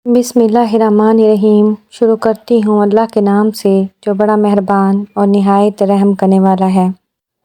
बिस्मिल्लाहिर्रहमानिर्रहीम। शुरू करती हूँ अल्लाह के नाम से जो बड़ा मेहरबान और निहायत रहम करने वाला है।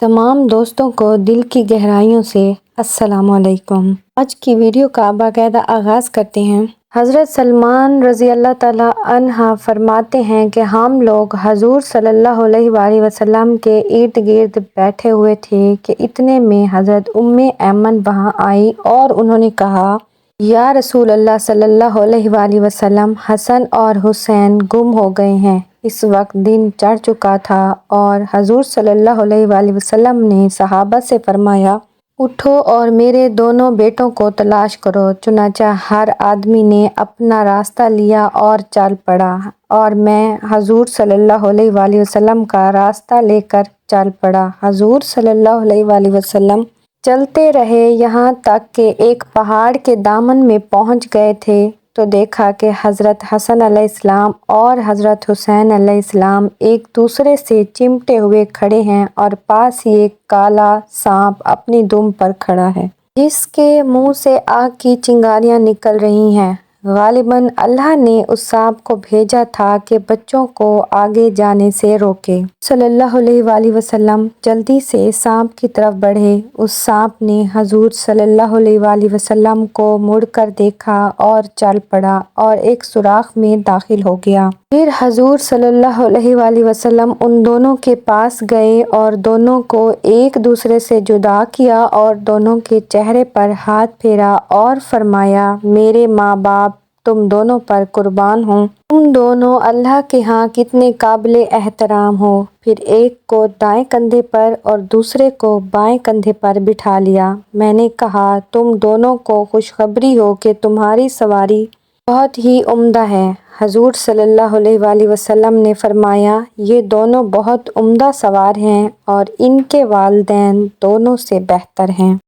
तमाम दोस्तों को दिल की गहराइयों से अस्सलाम वालेकुम। आज की वीडियो का बाकायदा आगाज़ करते हैं। हज़रत सलमान रज़ी अल्लाह ताला अन्हा फरमाते हैं कि हम लोग हजूर सल्लल्लाहु अलैहि वसल्लम के इर्द गिर्द बैठे हुए थे कि इतने में हज़रत उम्मे ऐमन वहाँ आई और उन्होंने कहा, या रसूल अल्लाह सल्लल्लाहु अलैहि वसल्लम, हसन और हुसैन गुम हो गए हैं। इस वक्त दिन चढ़ चुका था और हजूर सल्लल्लाहु अलैहि वसल्लम ने सहाबा से फरमाया, उठो और मेरे दोनों बेटों को तलाश करो। चुनांचा हर आदमी ने अपना रास्ता लिया और चल पड़ा और मैं हजूर सल्लल्लाहु अलैहि वसल्लम का रास्ता लेकर चल पड़ा। हजूर सल्लल्लाहु अलैहि वसल्लम चलते रहे यहाँ तक कि एक पहाड़ के दामन में पहुँच गए थे तो देखा कि हज़रत हसन अलैहिस्सलाम और हज़रत हुसैन अलैहिस्सलाम एक दूसरे से चिमटे हुए खड़े हैं और पास ही एक काला सांप अपनी दुम पर खड़ा है जिसके मुंह से आग की चिंगारियां निकल रही हैं। गालिबन अल्लाह ने उस सांप को भेजा था कि बच्चों को आगे जाने से रोके। सल्लल्लाहु अलैहि वसल्लम जल्दी से सांप की तरफ बढ़े। उस सांप ने हजूर सल्लल्लाहु अलैहि वसल्लम को मुड़कर देखा और चल पड़ा और एक सुराख में दाखिल हो गया। फिर हजूर सल्लल्लाहु अलैहि वसल्लम उन दोनों के पास गए और दोनों को एक दूसरे से जुदा किया और दोनों के चेहरे पर हाथ फेरा और फरमाया, मेरे माँ बाप तुम दोनों पर कुर्बान हूँ। तुम दोनों अल्लाह के यहाँ कितने काबिल एहतराम हो। फिर एक को दाएं कंधे पर और दूसरे को बाएं कंधे पर बिठा लिया। मैंने कहा, तुम दोनों को खुशखबरी हो कि तुम्हारी सवारी बहुत ही उम्दा है। हजूर सल्लल्लाहु अलैहि वसल्लम ने फरमाया, ये दोनों बहुत उम्दा सवार हैं और इनके वालिदैन दोनों से बेहतर हैं।